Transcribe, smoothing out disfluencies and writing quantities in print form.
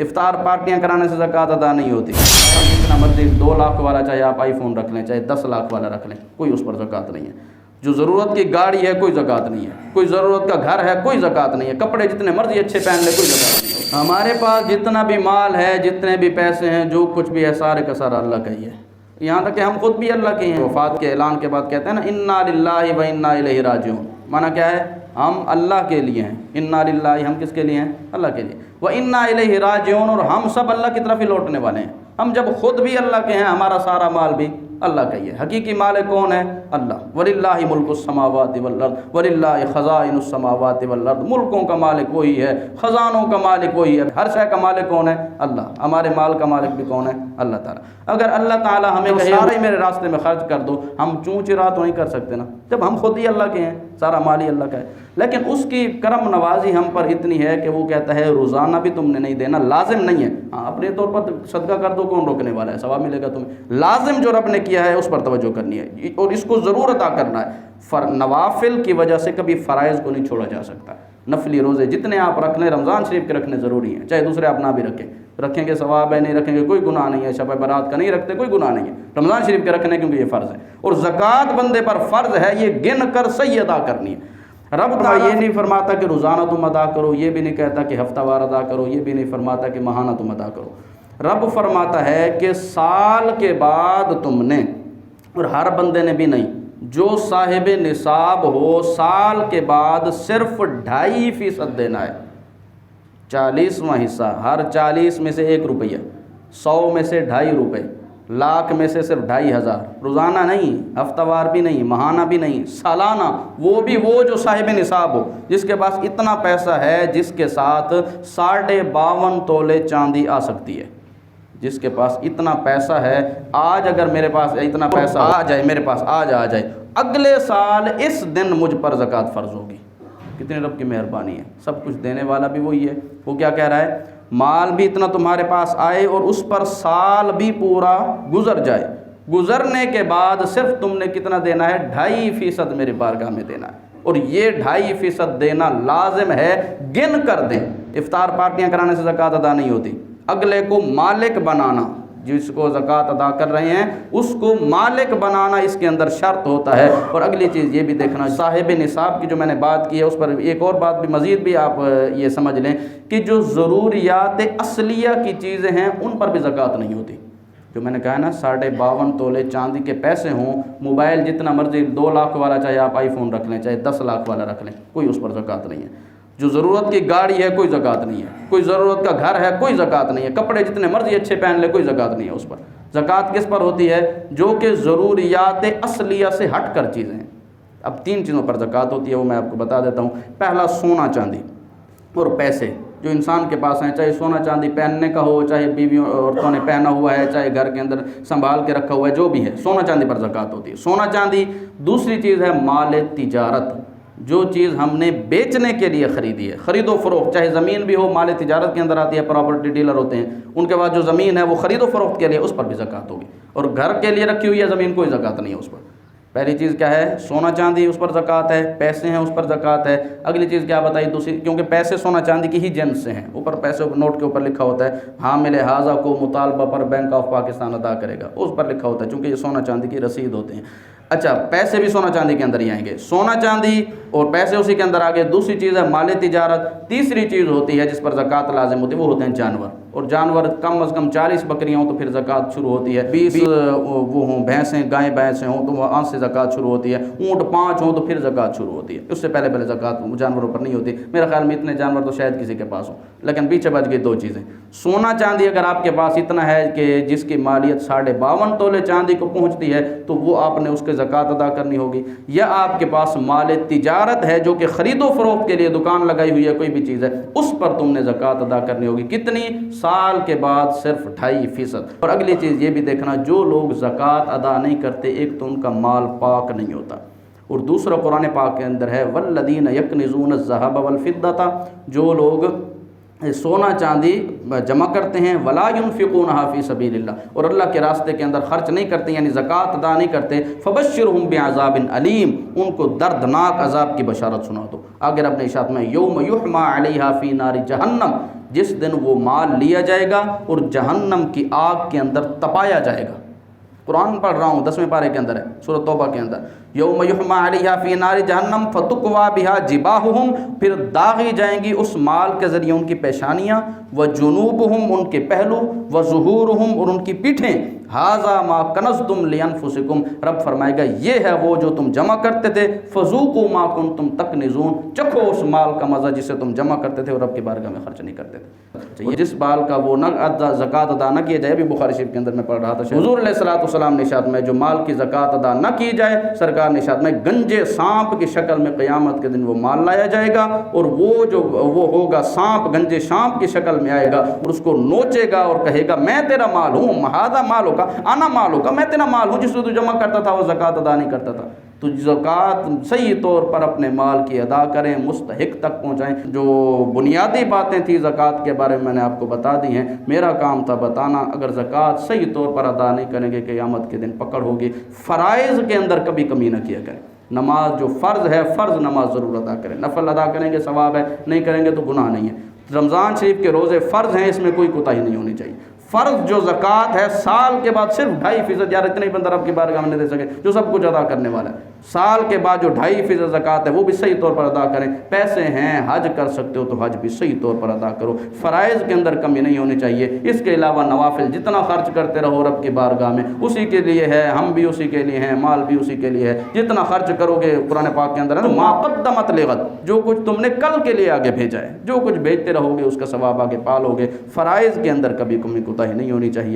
افطار پارٹیاں کرانے سے زکوٰۃ ادا نہیں ہوتی. جتنا مرضی 2 لاکھ والا چاہے آپ آئی فون رکھ لیں، چاہے 10 لاکھ والا رکھ لیں، کوئی اس پر زکوٰۃ نہیں ہے. جو ضرورت کی گاڑی ہے کوئی زکوٰۃ نہیں ہے، کوئی ضرورت کا گھر ہے کوئی زکوٰۃ نہیں ہے، کپڑے جتنے مرضی اچھے پہن لے کوئی زکوٰۃ نہیں ہے. ہمارے پاس جتنا بھی مال ہے، جتنے بھی پیسے ہیں، جو کچھ بھی ہے، سارے کا سارا اللہ کا ہی ہے. یہاں تک کہ ہم خود بھی اللہ کے ہیں. وفات کے اعلان کے بعد کہتے ہیں نا انا للہ و انا الیہ راجعون. معنی کیا ہے؟ ہم اللہ کے لیے ہیں. انا للہ، ہم کس کے لیے ہیں؟ اللہ کے لیے. و انا الیہ راجعون، اور ہم سب اللہ کی طرف ہی لوٹنے والے ہیں. ہم جب خود بھی اللہ کے ہیں، ہمارا سارا مال بھی اللہ کا ہی ہے. حقیقی مالک کون ہے؟ اللہ. وَلِلَّهِ مُلْكُ السَّمَاوَاتِ وَالْأَرْضِ وَلِلَّهِ خَزَائِنُ السَّمَاوَاتِ وَالْأَرْضِ. ملکوں کا مالک وہی ہے، خزانوں کا مالک وہی ہے، ہر شے کا مالک کون ہے؟ اللہ. ہمارے مال کا مالک بھی کون ہے؟ اللہ تعالیٰ. اگر اللہ تعالیٰ ہمیں کہے سارے میرے راستے میں خرچ کر دو، ہم چوں چرا تو نہیں کر سکتے نا، جب ہم خود ہی اللہ کے ہیں، سارا مال ہی اللہ کا ہے. لیکن اس کی کرم نوازی ہم پر اتنی ہے کہ وہ کہتا ہے روزانہ بھی تم نے نہیں دینا، لازم نہیں ہے. ہاں اپنے طور پر صدقہ کر دو، کون روکنے والا ہے؟ ثواب ملے گا تمہیں. لازم جو رب نے کیا ہے اس پر توجہ کرنی ہے اور اس کو ضرور ادا کرنا ہے. نوافل کی وجہ سے کبھی فرائض کو نہیں چھوڑا جا سکتا. نفلی روزے جتنے آپ رکھ لیں، رمضان شریف کے رکھنے ضروری ہیں، چاہے دوسرے آپ نہ بھی رکھیں گے ثواب ہے، نہیں رکھیں گے کوئی گناہ نہیں ہے. شب برات کا نہیں رکھتے کوئی گناہ نہیں ہے. رمضان شریف کے رکھنے کیونکہ یہ فرض ہے، اور زکوٰۃ بندے پر فرض ہے، یہ گن کر صحیح ادا کرنی ہے. رب تعالیٰ یہ نہیں فرماتا کہ روزانہ تم ادا کرو، یہ بھی نہیں کہتا کہ ہفتہ وار ادا کرو، یہ بھی نہیں فرماتا کہ ماہانہ تم ادا کرو. رب فرماتا ہے کہ سال کے بعد تم نے، اور ہر بندے نے بھی نہیں، جو صاحب نصاب ہو سال کے بعد صرف 2.5% دینا ہے. 40واں حصہ، ہر 40 میں سے 1 روپیہ، 100 میں سے 2.5 روپے، لاکھ میں سے صرف 2.500. روزانہ نہیں، ہفتہ وار بھی نہیں، ماہانہ بھی نہیں، سالانہ. وہ بھی وہ جو صاحب نصاب ہو، جس کے پاس اتنا پیسہ ہے جس کے ساتھ 52.5 تولے چاندی آ سکتی ہے. جس کے پاس اتنا پیسہ ہے، آج اگر میرے پاس اتنا پیسہ آ جائے، میرے پاس آ جائے، اگلے سال اس دن مجھ پر زکوٰۃ فرض ہوگی. کتنی رب کی مہربانی ہے. سب کچھ دینے والا بھی وہی ہے. وہ کیا کہہ رہا ہے؟ مال بھی اتنا تمہارے پاس آئے اور اس پر سال بھی پورا گزر جائے، گزرنے کے بعد صرف تم نے کتنا دینا ہے؟ 2.5% میرے بارگاہ میں دینا ہے. اور یہ 2.5% دینا لازم ہے، گن کر دیں. افطار پارٹیاں کرانے سے زکوٰۃ ادا نہیں ہوتی. اگلے کو مالک بنانا، جس کو زکوٰۃ ادا کر رہے ہیں اس کو مالک بنانا اس کے اندر شرط ہوتا ہے. اور اگلی چیز یہ بھی دیکھنا، صاحب نصاب کی جو میں نے بات کی ہے اس پر ایک اور بات بھی مزید بھی آپ یہ سمجھ لیں کہ جو ضروریات اصلیہ کی چیزیں ہیں ان پر بھی زکوٰۃ نہیں ہوتی. جو میں نے کہا نا 52.5 تولے چاندی کے پیسے ہوں، موبائل جتنا مرضی 2 لاکھ والا چاہے آپ آئی فون رکھ لیں، چاہے 10 لاکھ والا رکھ لیں، کوئی اس پر زکوٰۃ نہیں ہے. جو ضرورت کی گاڑی ہے کوئی زکوٰۃ نہیں ہے، کوئی ضرورت کا گھر ہے کوئی زکوٰۃ نہیں ہے، کپڑے جتنے مرضی اچھے پہن لے کوئی زکوٰۃ نہیں ہے اس پر. زکوٰۃ کس پر ہوتی ہے؟ جو کہ ضروریات اصلیہ سے ہٹ کر چیزیں ہیں. اب 3 چیزوں پر زکوٰۃ ہوتی ہے، وہ میں آپ کو بتا دیتا ہوں. پہلا سونا چاندی اور پیسے جو انسان کے پاس ہیں، چاہے سونا چاندی پہننے کا ہو، چاہے بیویوں عورتوں نے پہنا ہوا ہے، چاہے گھر کے اندر سنبھال کے رکھا ہوا ہے، جو بھی ہے سونا چاندی پر زکوٰۃ ہوتی ہے. سونا چاندی. دوسری چیز ہے مال تجارت، جو چیز ہم نے بیچنے کے لیے خریدی ہے، خرید و فروخت، چاہے زمین بھی ہو، مال تجارت کے اندر آتی ہے. پراپرٹی ڈیلر ہوتے ہیں، ان کے پاس جو زمین ہے وہ خرید و فروخت کے لیے، اس پر بھی زکوٰۃ ہوگی. اور گھر کے لیے رکھی ہوئی ہے زمین، کوئی زکوٰۃ نہیں ہے اس پر. پہلی چیز کیا ہے؟ سونا چاندی، اس پر زکوٰۃ ہے. پیسے ہیں، اس پر زکوٰۃ ہے. اگلی چیز کیا بتائی دوسری؟ کیونکہ پیسے سونا چاندی کی ہی جنس سے ہیں، اوپر پیسے نوٹ کے اوپر لکھا ہوتا ہے حامل حاضہ کو مطالبہ پر بینک آف پاکستان ادا کرے گا، اس پر لکھا ہوتا ہے، چونکہ یہ سونا چاندی کی رسید ہوتے ہیں. اچھا، پیسے بھی سونا چاندی کے اندر ہی آئیں گے. سونا چاندی اور پیسے اسی کے اندر آ گئے. دوسری چیز ہے مال تجارت. تیسری چیز ہوتی ہے جس پر زکوٰۃ لازم ہوتی ہے، وہ ہوتے ہیں جانور. اور جانور کم از کم 40 بکریاں ہوں تو پھر زکوٰۃ شروع ہوتی ہے. 20 وہ ہوں بھینسیں، گائیں بھینسیں ہوں تو وہاں سے زکوٰۃ شروع ہوتی ہے. اونٹ 5 ہوں تو پھر زکوٰۃ شروع ہوتی ہے. اس سے پہلے زکوٰۃ جانوروں پر نہیں ہوتی. میرے خیال میں اتنے جانور تو شاید کسی کے پاس ہوں، لیکن پیچھے بچ گئی 2 چیزیں. سونا چاندی اگر آپ کے پاس اتنا ہے کہ جس کی مالیت 52.5 تولے چاندی کو پہنچتی ہے تو وہ آپ نے اس کے زکوٰۃ ادا کرنی ہوگی. یا آپ کے پاس مال تجارت ہے جو کہ خرید و فروخت کے لیے دکان لگائی ہوئی ہے، کوئی بھی چیز ہے، اس پر تم نے زکوٰۃ ادا کرنی ہوگی. کتنی؟ سال کے بعد صرف 2.5%. اور اگلی چیز یہ بھی دیکھنا، جو لوگ زکوٰۃ ادا نہیں کرتے، ایک تو ان کا مال پاک نہیں ہوتا، اور دوسرا قرآن پاک کے اندر ہے والذین یکنزون الذھب والفضة، جو لوگ سونا چاندی جمع کرتے ہیں ولا ينفقونها فی سبیل اللہ، اور اللہ کے راستے کے اندر خرچ نہیں کرتے، یعنی زکوٰۃ ادا نہیں کرتے، فبشرہم بعذاب علیم، ان کو دردناک عذاب کی بشارت سنا دو. آگے رب نے ارشاد میں یوم یحمى علیہا فی نار جہنم، جس دن وہ مال لیا جائے گا اور جہنم کی آگ کے اندر تپایا جائے گا۔ قرآن پڑھ رہا ہوں 10ویں پارے کے اندر ہے، سورۃ توبہ کے اندر، یوم یحمى علیہا فی نار جہنم فتکوی بہا جباہہم، پھر داغی جائیں گی اس مال کے ذریعے ان کی پیشانیاں، وجنوبہم ان کے پہلو، وظہورہم اور ان کی پیٹھیں، ھذا ما کنزتم لانفسکم، رب فرمائے گا یہ ہے وہ جو تم جمع کرتے تھے، فذوقوا ما کنتم تکنزون، چکھو اس مال کا مزہ جسے تم جمع کرتے تھے اور رب کی بارگاہ میں خرچ نہیں کرتے تھے۔ جس مال کا وہ نہ زکوٰۃ ادا نہ کیا جائے، بھی بخاری شریف کے اندر میں پڑھ رہا تھا، حضور علیہ الصلوۃ والسلام نے ارشاد میں جو مال کی زکوٰۃ ادا نہ کی جائے، سرکار نے ارشاد میں گنجے سانپ کی شکل میں قیامت کے دن وہ مال لایا جائے گا، اور وہ ہوگا سانپ، گنجے سانپ کی شکل میں آئے گا اور اس کو نوچے گا اور کہے گا میں تیرا مال ہوں، ھذا مالک انا مالک، میں تیرا مال ہوں جس کو تو جمع کرتا تھا وہ زکوٰۃ ادا نہیں کرتا تھا۔ تو زکوٰۃ صحیح طور پر اپنے مال کی ادا کریں، مستحق تک پہنچائیں۔ جو بنیادی باتیں تھیں زکوٰۃ کے بارے میں نے آپ کو بتا دی ہیں، میرا کام تھا بتانا۔ اگر زکوٰۃ صحیح طور پر ادا نہیں کریں گے قیامت کے دن پکڑ ہوگی۔ فرائض کے اندر کبھی کمی نہ کیا کریں، نماز جو فرض ہے فرض نماز ضرور ادا کریں، نفل ادا کریں گے ثواب ہے، نہیں کریں گے تو گناہ نہیں ہے۔ رمضان شریف کے روزے فرض ہیں، اس میں کوئی کوتاہی نہیں ہونی چاہیے۔ فرض جو زکوٰۃ ہے سال کے بعد صرف 2.5%، یار اتنے ہی بندہ رب کی بارگاہ میں نہیں دے سکے جو سب کچھ ادا کرنے والا ہے، سال کے بعد جو 2.5% زکوٰۃ ہے وہ بھی صحیح طور پر ادا کریں۔ پیسے ہیں، حج کر سکتے ہو تو حج بھی صحیح طور پر ادا کرو۔ فرائض کے اندر کمی نہیں ہونی چاہیے۔ اس کے علاوہ نوافل جتنا خرچ کرتے رہو رب کی بارگاہ میں اسی کے لیے ہے، ہم بھی اسی کے لیے ہیں، مال بھی اسی کے لیے ہے۔ جتنا خرچ کرو گے قرآن پاک کے اندر ہے ما قدمت لغد، جو کچھ تم نے کل کے لیے آگے بھیجا ہے، جو کچھ بھیجتے رہو گے اس کا ثواب آگے پالو گے۔ فرائض کے اندر کبھی کمی کوتاہی نہیں ہونی چاہیے۔